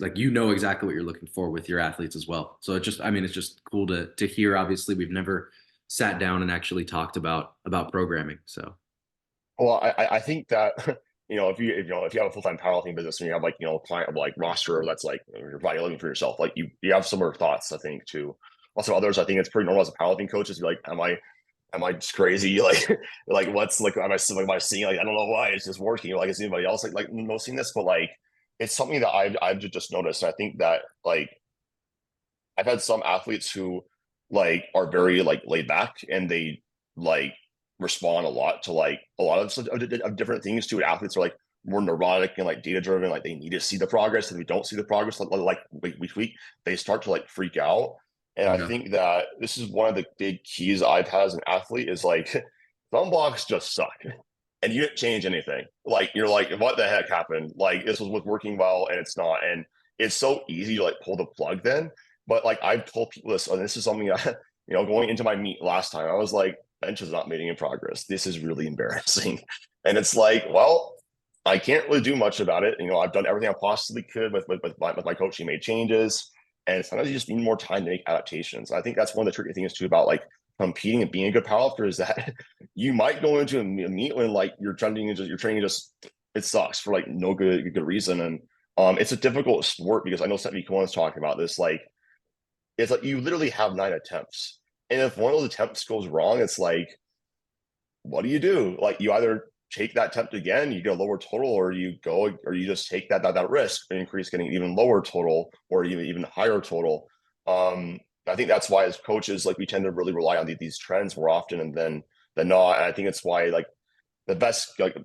like exactly what you're looking for with your athletes as well. So it's just cool to hear. Obviously, we've never sat down and actually talked about programming. So well, I think that if you have a full-time powerlifting business and you have like client like roster that's like you're probably looking for yourself, like you have similar thoughts, I think, too. Also others, I think it's pretty normal as a powerlifting coach to be like, am I just crazy? Like what's like am I seeing, like I don't know why it's just working. Like is anybody else like noticing this? But like it's something that I've just noticed. And I think that like I've had some athletes who like are very like laid back and they like respond a lot to like a lot of different things too. Athletes are like more neurotic and like data driven, like they need to see the progress. And if we don't see the progress like week to week, they start to like freak out. And I yeah, think that this is one of the big keys I've had as an athlete is like thumb blocks just suck. And you didn't change anything. Like you're like, what the heck happened? Like this was working well and it's not. And it's so easy to like pull the plug then. But like I've told people this, and this is something that, going into my meet last time, I was like, bench is not making any progress. This is really embarrassing. And it's like, well, I can't really do much about it. I've done everything I possibly could with my coaching, made changes. And sometimes you just need more time to make adaptations. I think that's one of the tricky things too about like competing and being a good powerlifter is that you might go into a meet when like your training just it sucks for like no good reason. And it's a difficult sport because I know Stephanie Cohen's talking about this. Like it's like you literally have 9 attempts. And if one of those attempts goes wrong, it's like what do you do? Like you either take that attempt again, you get a lower total, or you go, or you just take that risk and increase getting even lower total or even higher total. I think that's why as coaches, like we tend to really rely on these trends more often and than not. And I think it's why like the best, like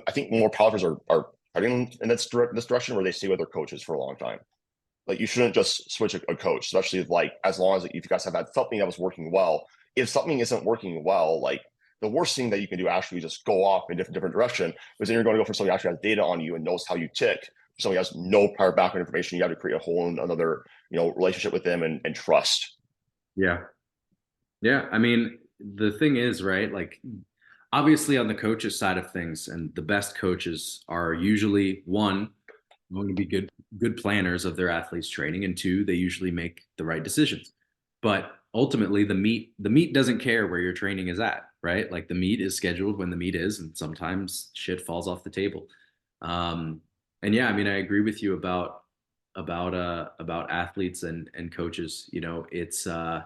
I think more powerlifters are heading in this direction where they stay with their coaches for a long time. Like you shouldn't just switch a coach, especially if, like as long as if you guys have had something that was working well. If something isn't working well, like the worst thing that you can do actually just go off in a different direction, because then you're going to go for somebody who actually has data on you and knows how you tick. Somebody has no prior background information. You have to create a whole another relationship with them and trust. Yeah. Yeah. I mean, the thing is, right? Like, obviously, on the coaches side of things, and the best coaches are usually one, going to be good planners of their athletes training, and two, they usually make the right decisions. But ultimately, the meet doesn't care where your training is at, right? Like the meet is scheduled when the meet is, and sometimes shit falls off the table. um and yeah, I mean, I agree with you about athletes and coaches. It's I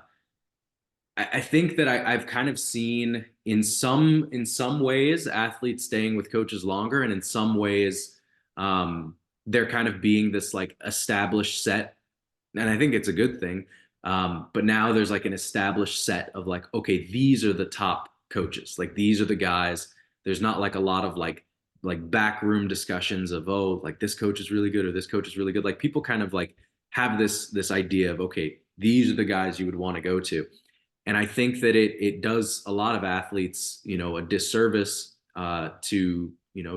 think that I've kind of seen in some ways athletes staying with coaches longer, and in some ways, they're kind of being this like established set, and I think it's a good thing. But now there's like an established set of like, okay, these are the top coaches, like these are the guys. There's not like a lot of like backroom discussions of, oh, like this coach is really good or this coach is really good. Like people kind of like have this idea of, okay, these are the guys you would want to go to. And I think that it does a lot of athletes, a disservice, to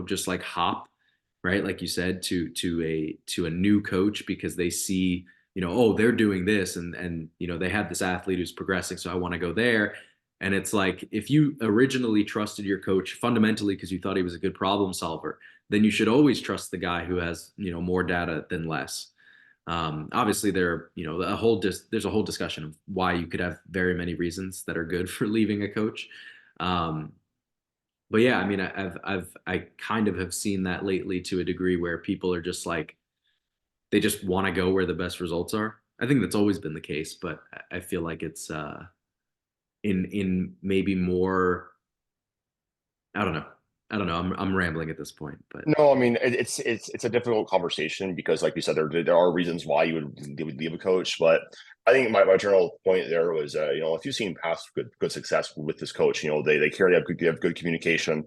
just like hop, right, like you said, to a new coach, because they see, oh, they're doing this, and they have this athlete who's progressing, so I want to go there. And it's like, if you originally trusted your coach fundamentally because you thought he was a good problem solver, then you should always trust the guy who has more data than less. Obviously, there's a whole discussion of why you could have very many reasons that are good for leaving a coach. Um, but yeah, I mean, I kind of have seen that lately to a degree where people are just like, they just want to go where the best results are. I think that's always been the case, but I feel like it's in maybe more. I don't know. I don't know. I'm rambling at this point, but No, I mean it's a difficult conversation because, like you said, there are reasons why you would leave a coach. But I think my general point there was, if you've seen past good success with this coach, they clearly have good communication.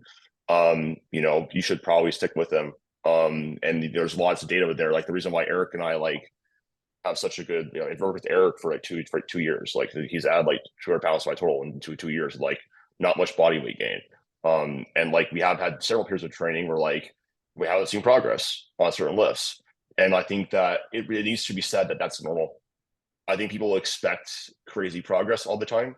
You should probably stick with them. And there's lots of data with there. Like the reason why Eric and I like have such a good, I've worked with Eric for like 2 years. Like he's added like 200 pounds to my total in 2 years, like not much body weight gain. And like we have had several periods of training where like we haven't seen progress on certain lifts. And I think that it really needs to be said that that's normal. I think people expect crazy progress all the time.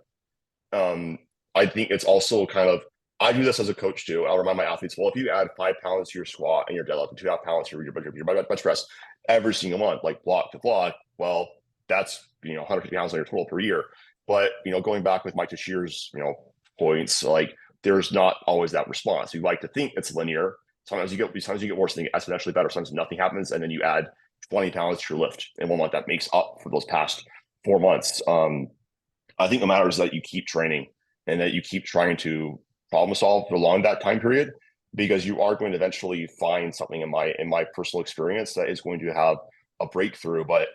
Um, I think it's also kind of, I do this as a coach too. I'll remind my athletes, well, if you add 5 pounds to your squat and your deadlift and 2.5 pounds to your bench press every single month, like block to block, well, that's 150 pounds on your total per year. But going back with Mike Tashir's points, like there's not always that response. You like to think it's linear. Sometimes you get worse and exponentially better. Sometimes nothing happens, and then you add 20 pounds to your lift in 1 month. That makes up for those past 4 months. I think the matter is that you keep training and that you keep trying to problem solve along that time period, because you are going to eventually find something in my personal experience that is going to have a breakthrough. But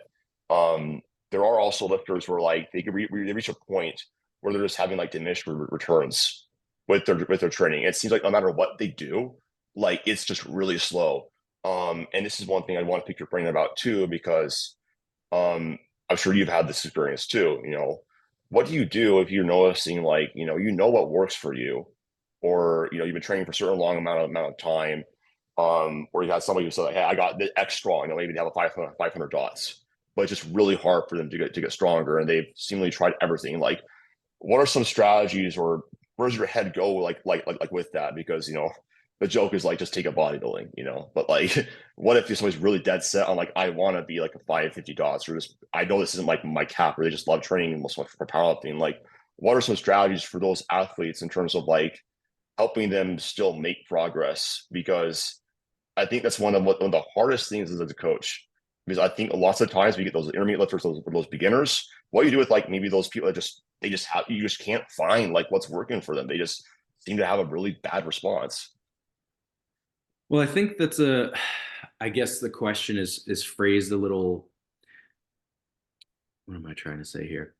there are also lifters where like they reach a point where they're just having like diminished returns with their training. It seems like no matter what they do, like it's just really slow. And this is one thing I want to pick your brain about too, because I'm sure you've had this experience too. What do you do if you're noticing like what works for you, or you've been training for a certain long amount of time, or you had somebody who said, like, hey, I got the X strong, maybe they have a 500 dots, but it's just really hard for them to get stronger, and they've seemingly tried everything. Like, what are some strategies, or where does your head go like with that? Because the joke is like just take a bodybuilding, but like what if somebody's really dead set on like I want to be like a 550 dots, or just I know this isn't like my cap, or they just love training most for powerlifting. Like, what are some strategies for those athletes in terms of like helping them still make progress? Because I think that's one of the hardest things as a coach, because I think lots of times we get those intermediate lifters, those beginners. What do you do with like maybe those people that you just can't find like what's working for them? They just seem to have a really bad response. Well, I think that's a I guess the question is phrased a little, what am I trying to say here?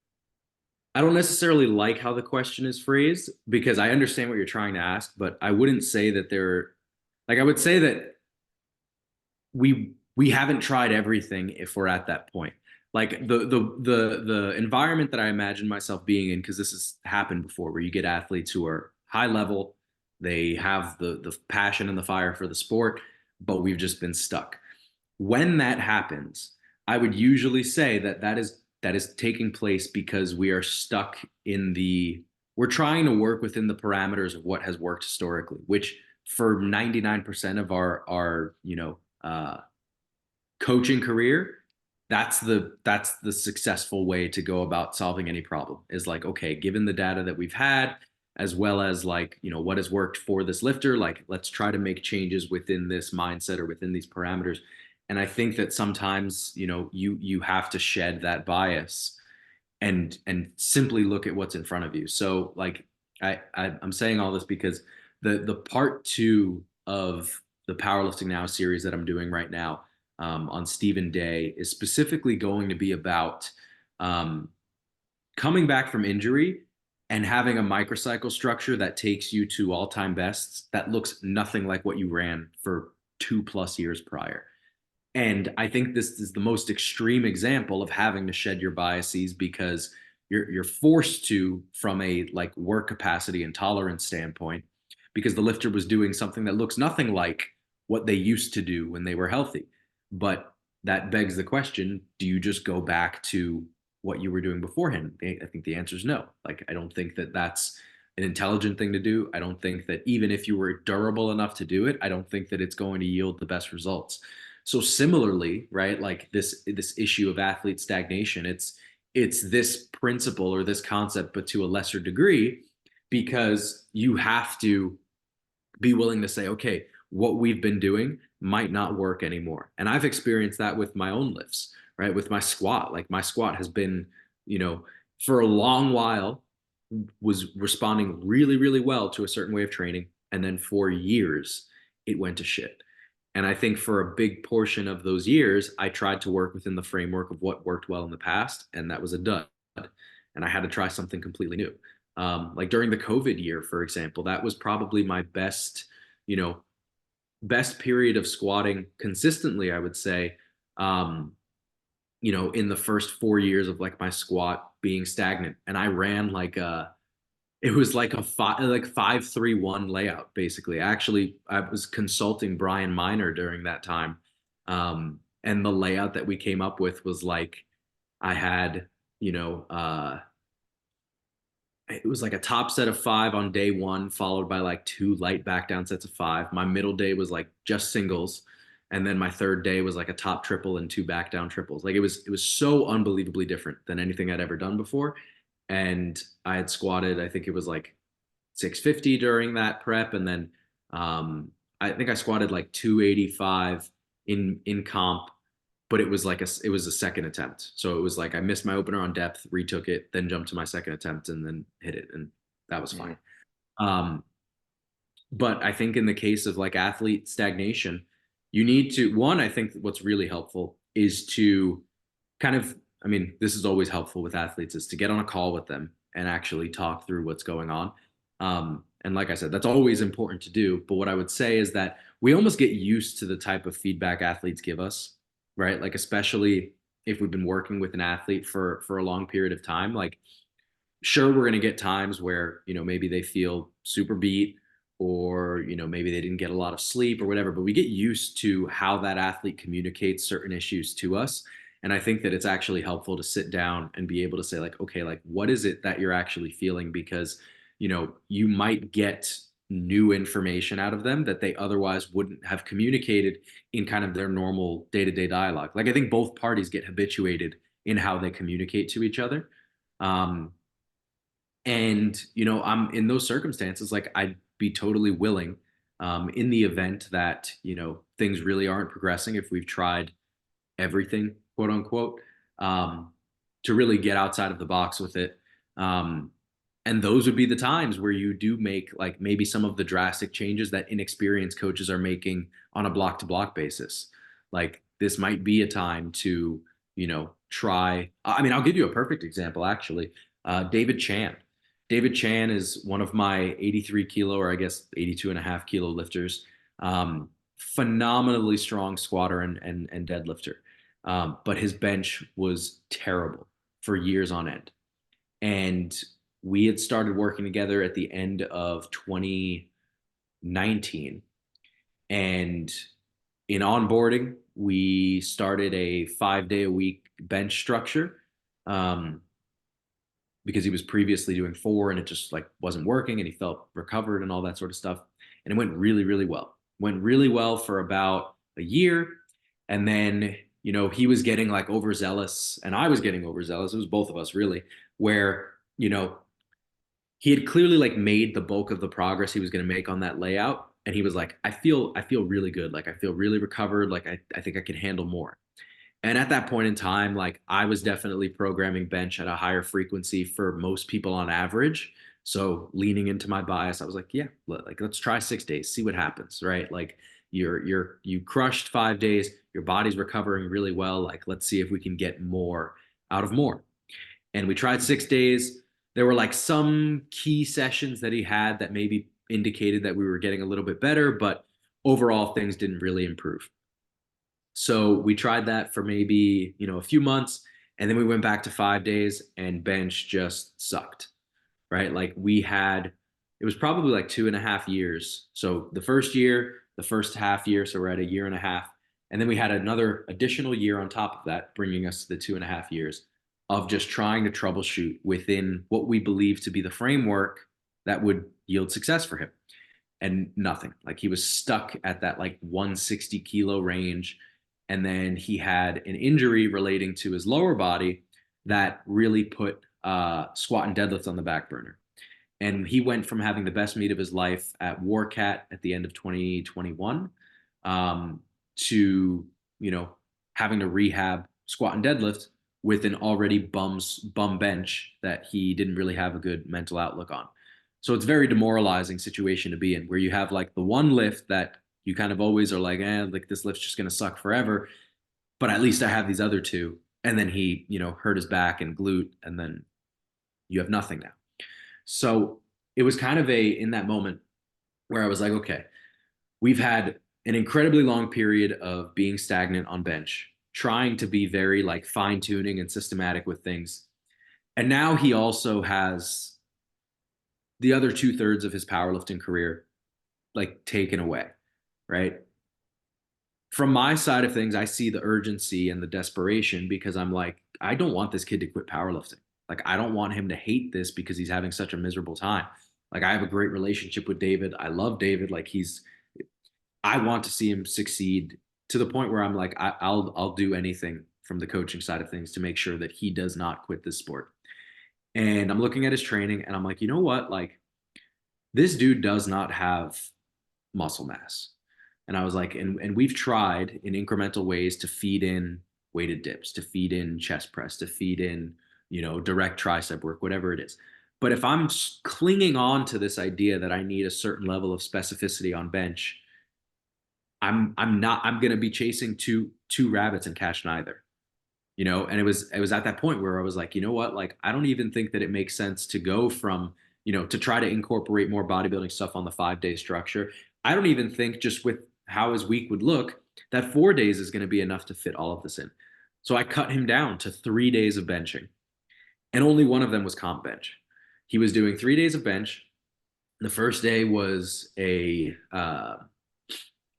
I don't necessarily like how the question is phrased because I understand what you're trying to ask, but I wouldn't say that they're like I would say that we haven't tried everything if we're at that point. Like the environment that I imagine myself being in, because this has happened before, where you get athletes who are high level, they have the passion and the fire for the sport, but we've just been stuck. When that happens, I would usually say that that is taking place because we are stuck in the we're trying to work within the parameters of what has worked historically, which for 99% of our coaching career, that's the successful way to go about solving any problem is like, okay, given the data that we've had, as well as like, what has worked for this lifter, like let's try to make changes within this mindset or within these parameters. And I think that sometimes, you have to shed that bias and simply look at what's in front of you. So like I'm saying all this because the part two of the Powerlifting Now series that I'm doing right now, on Stephen Day, is specifically going to be about um, coming back from injury and having a microcycle structure that takes you to all-time bests that looks nothing like what you ran for 2+ years prior. And I think this is the most extreme example of having to shed your biases because you're forced to from a like work capacity and tolerance standpoint because the lifter was doing something that looks nothing like what they used to do when they were healthy. But that begs the question, do you just go back to what you were doing beforehand? I think the answer is no. Like I don't think that that's an intelligent thing to do. I don't think that even if you were durable enough to do it, I don't think that it's going to yield the best results. So similarly, right, like this issue of athlete stagnation, it's this principle or this concept, but to a lesser degree, because you have to be willing to say, okay, what we've been doing might not work anymore. And I've experienced that with my own lifts, right? With my squat. Like my squat has been, you know, for a long while was responding really, really well to a certain way of training. And then for years, it went to shit. And I think for a big portion of those years, I tried to work within the framework of what worked well in the past, and that was a dud. And I had to try something completely new. Like during the COVID year, for example, that was probably my you know, best period of squatting consistently, I would say. Um, in the first 4 years of like my squat being stagnant, and I ran like it was like a 5-3-1 layout basically. Actually, I was consulting Brian Miner during that time, and the layout that we came up with was like I had you know it was like a top set of 5 on day one, followed by like 2 light back down sets of 5. My middle day was like just singles. And then my third day was like a top triple and 2 back down triples. Like it was so unbelievably different than anything I'd ever done before. And I had squatted, I think it was like 650 during that prep. And then I think I squatted like 285 in comp, but it was a second attempt. So it was like I missed my opener on depth, retook it, then jumped to my second attempt and then hit it. And that was fine. Um, but I think in the case of like athlete stagnation, you need to one, I think what's really helpful is to kind of, I mean, this is always helpful with athletes is to get on a call with them and actually talk through what's going on. And like I said, that's always important to do. But what I would say is that we almost get used to the type of feedback athletes give us, right? Like, especially if we've been working with an athlete for a long period of time, like sure we're going to get times where maybe they feel super beat or maybe they didn't get a lot of sleep or whatever, but we get used to how that athlete communicates certain issues to us. And I think that it's actually helpful to sit down and be able to say like, okay, like what is it that you're actually feeling? Because you might get new information out of them that they otherwise wouldn't have communicated in kind of their normal day-to-day dialogue. Like I think both parties get habituated in how they communicate to each other. um, and I'm in those circumstances, like I'd be totally willing, in the event that things really aren't progressing, if we've tried everything, quote unquote, um, to really get outside of the box with it. Um, And those would be the times where you do make like maybe some of the drastic changes that inexperienced coaches are making on a block to block basis. Like this might be a time to, try. I mean, I'll give you a perfect example actually. David Chan. David Chan is one of my 83 kilo, or I guess 82 and a half kilo lifters. Phenomenally strong squatter and deadlifter. But his bench was terrible for years on end. And we had started working together at the end of 2019. And in onboarding, we started a 5 day a week bench structure, um, because he was previously doing four and it just like wasn't working and he felt recovered and all that sort of stuff. And it went really, really well. Went really well for about a year. And then, he was getting like overzealous and I was getting overzealous. It was both of us really, where, he had clearly like made the bulk of the progress he was going to make on that layout. And he was like, I feel really good. Like I feel really recovered. Like I think I can handle more. And at that point in time, like I was definitely programming bench at a higher frequency for most people on average. So leaning into my bias, I was like, yeah, like let's try 6 days, see what happens, right? Like you crushed 5 days, your body's recovering really well. Like let's see if we can get more out of more. And we tried 6 days. There were like some key sessions that he had that maybe indicated that we were getting a little bit better, but overall things didn't really improve. So we tried that for maybe, a few months. And then we went back to 5 days and bench just sucked, right? Like it was probably like 2.5 years. So the first year, the first half year. So we're at a year and a half. And then we had another additional year on top of that, bringing us to the 2.5 years of just trying to troubleshoot within what we believe to be the framework that would yield success for him. And nothing. Like he was stuck at that like 160 kilo range. And then he had an injury relating to his lower body that really put squat and deadlift on the back burner. And he went from having the best meet of his life at Warcat at the end of 2021, to, having to rehab squat and deadlift with an already bum bench that he didn't really have a good mental outlook on. So it's a very demoralizing situation to be in, where you have like the one lift that you kind of always are like, like this lift's just going to suck forever. But at least I have these other two. And then he, hurt his back and glute, and then you have nothing now. So it was kind of in that moment where I was like, okay, we've had an incredibly long period of being stagnant on bench, trying to be very like fine tuning and systematic with things. And now he also has the other 2/3 of his powerlifting career like taken away, right? From my side of things, I see the urgency and the desperation because I'm like, I don't want this kid to quit powerlifting. Like, I don't want him to hate this because he's having such a miserable time. Like, I have a great relationship with David. I love David. Like, I want to see him succeed to the point where I'm like, I'll do anything from the coaching side of things to make sure that he does not quit this sport. And I'm looking at his training and I'm like, you know what? Like, this dude does not have muscle mass. And I was like, and we've tried in incremental ways to feed in weighted dips, to feed in chest press, to feed in, direct tricep work, whatever it is. But if I'm clinging on to this idea that I need a certain level of specificity on bench, I'm going to be chasing two rabbits and catch neither. And it was at that point where I was like, you know what, like I don't even think that it makes sense to go from, to try to incorporate more bodybuilding stuff on the 5 day structure. I don't even think, just with how his week would look, that 4 days is going to be enough to fit all of this in. So I cut him down to 3 days of benching, and only one of them was comp bench. He was doing 3 days of bench. The first day was a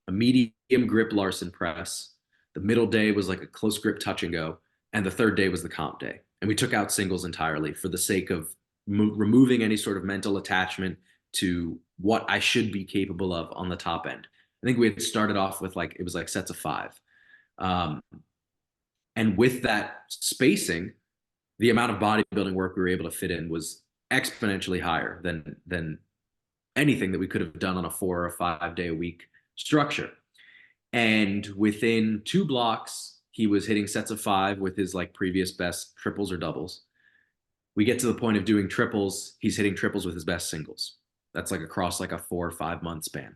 medium grip Larson press. The middle day was like a close grip touch and go. And the third day was the comp day. And we took out singles entirely for the sake of removing any sort of mental attachment to what I should be capable of on the top end. I think we had started off with it was like sets of 5. Um, and with that spacing, the amount of bodybuilding work we were able to fit in was exponentially higher than anything that we could have done on a 4 or 5 day a week structure. And within 2 blocks, he was hitting sets of 5 with his previous best triples or doubles. We get to the point of doing triples. He's hitting triples with his best singles. That's like across like a 4 or 5 month span.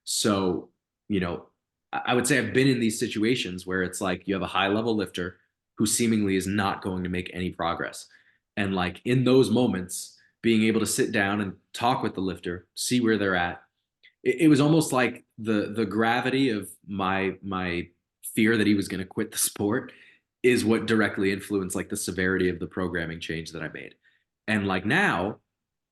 So, you know, I would say I've been in these situations where it's like you have a high level lifter who seemingly is not going to make any progress. And like in those moments, being able to sit down and talk with the lifter, see where they're at. It was almost like the gravity of my fear that he was going to quit the sport is what directly influenced like the severity of the programming change that I made. And like now,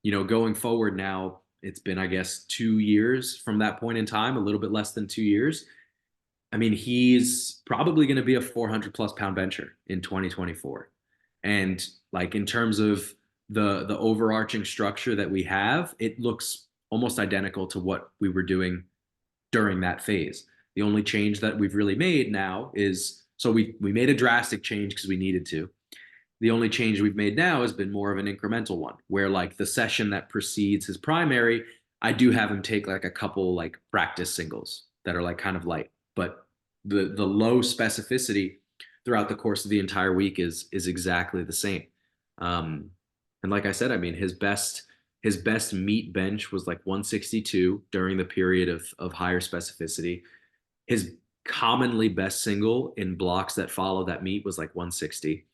going forward now, it's been, I guess, 2 years from that point in time, a little bit less than 2 years. I mean, he's probably going to be a 400 plus pound bencher in 2024. And like in terms of the overarching structure that we have, it looks almost identical to what we were doing during that phase. The only change that we've really made now is so we made a drastic change because we needed to. The only change we've made now has been more of an incremental one, where like the session that precedes his primary, I do have him take like a couple like practice singles that are like kind of light, but the low specificity throughout the course of the entire week is exactly the same. Um, and like I said, I mean his best meet bench was like 162 during the period of higher specificity. His commonly best single in blocks that follow that meet was like 160.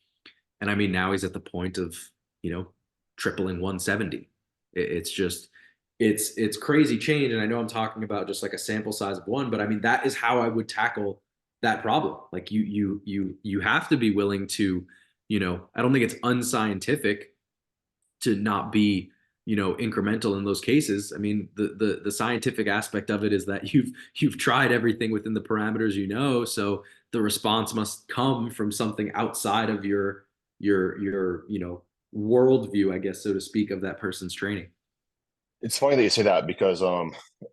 And I mean, now he's at the point of, you know, tripling 170. It's just, it's crazy change. And I know I'm talking about just like a sample size of one, but I mean, that is how I would tackle that problem. Like you have to be willing to, I don't think it's unscientific to not be, incremental in those cases. I mean, the scientific aspect of it is that you've tried everything within the parameters, so the response must come from something outside of your worldview, I guess, so to speak, of that person's training. It's funny that you say that because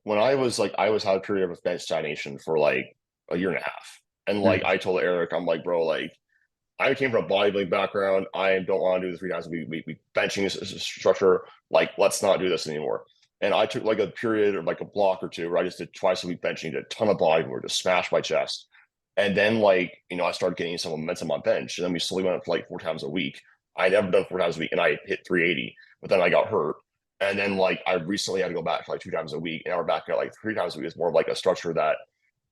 when I was like I was had a period of bench stagnation for like a year and a half. And like Mm. I told Eric, I'm like, bro, like I came from a bodybuilding background. I don't want to do the 3 times a week, benching structure. Like, let's not do this anymore. And I took like a period of like a block or two where I just did twice a week benching, did a ton of body work, just smash my chest. And then like, I started getting some momentum on bench. And then we slowly went up to like 4 times a week. I never done 4 times a week and I hit 380, but then I got hurt. And then like I recently had to go back to like 2 times a week. And now we're back at like 3 times a week. It's more of like a structure that,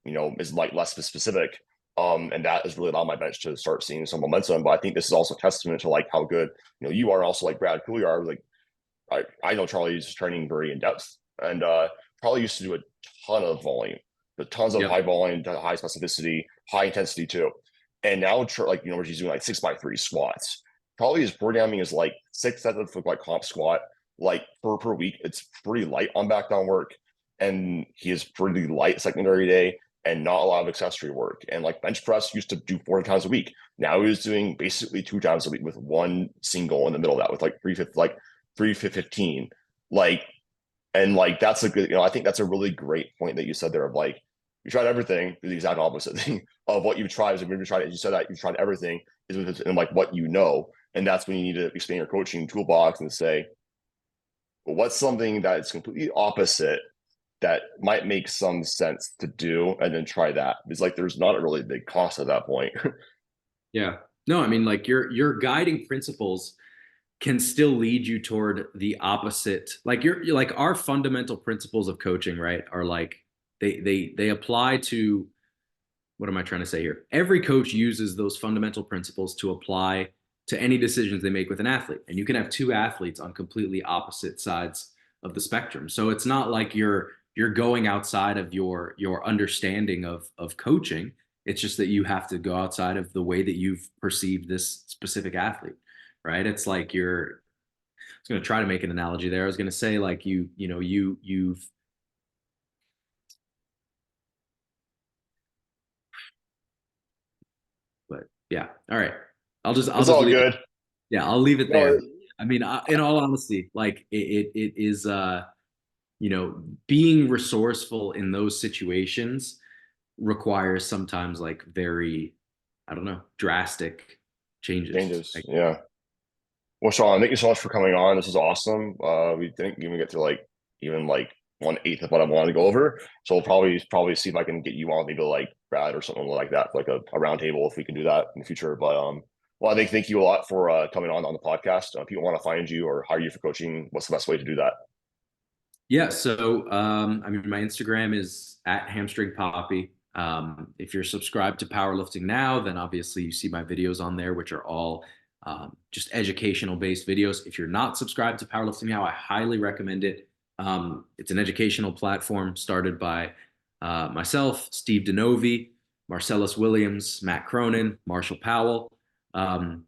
is like less specific. And that has really allowed my bench to start seeing some momentum. But I think this is also a testament to like how good, you are, also like Brad Cooley are. Like I know Charlie's training very in depth and probably used to do a ton of volume, the tons of Yep. high volume, high specificity, high intensity too. And now like, he's doing like 6x3 squats. Probably his programming is like 6 sets of like comp squat, like per week. It's pretty light on back down work. And he is pretty light secondary day and not a lot of accessory work. And like bench press used to do 4 times a week. Now he's doing basically 2 times a week with one single in the middle of that with like 315. Like, and like that's a good, I think that's a really great point that you said there of like you tried everything, the exact opposite thing of what you've tried. So maybe tried, you said that you've tried everything is in like what you know. And that's when you need to expand your coaching toolbox and say, well, what's something that is completely opposite that might make some sense to do and then try that. It's like there's not a really big cost at that point. Yeah. No, I mean, like your guiding principles can still lead you toward the opposite. Like you're like our fundamental principles of coaching, right? Are like they apply to what am I trying to say here? Every coach uses those fundamental principles to apply to any decisions they make with an athlete. And you can have two athletes on completely opposite sides of the spectrum. So it's not like you're going outside of your understanding of coaching. It's just that you have to go outside of the way that you've perceived this specific athlete, right? It's like I was going to try to make an analogy there. I was going to say like you've but yeah. All right. I'll It's just all leave it. good. Yeah, I'll leave it No, there. I mean, in all honesty, like it is being resourceful in those situations requires sometimes like very, I don't know, drastic changes. changes. Yeah. Well, Sean, thank you so much for coming on. This is awesome. We didn't even get to like even like 1/8 of what I wanted to go over. So we'll probably see if I can get you on maybe like Brad or something like that, like a round table if we can do that in the future. But Well, I think thank you a lot for coming on the podcast. If people want to find you or hire you for coaching, what's the best way to do that? Yeah, so I mean, my Instagram is at hamstring poppy. If you're subscribed to Powerlifting Now, then obviously you see my videos on there, which are all just educational based videos. If you're not subscribed to Powerlifting Now, I highly recommend it. It's an educational platform started by myself, Steve DeNovi, Marcellus Williams, Matt Cronin, Marshall Powell. Um,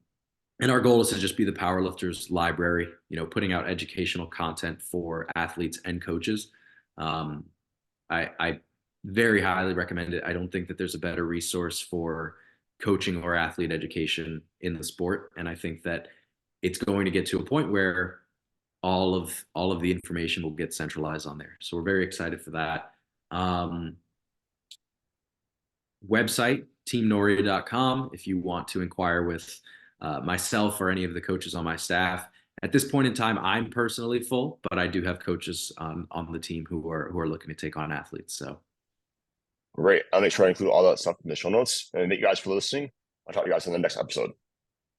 and our goal is to just be the powerlifters library, putting out educational content for athletes and coaches. um, I very highly recommend it. I don't think that there's a better resource for coaching or athlete education in the sport, and I think that it's going to get to a point where all of the information will get centralized on there, so we're very excited for that. um, Website, teamnoria.com, if you want to inquire with myself or any of the coaches on my staff. At this point in time, I'm personally full, but I do have coaches on the team who are looking to take on athletes. So Great. I'll make sure I include all that stuff in the show notes. And thank you guys for listening. I'll talk to you guys in the next episode.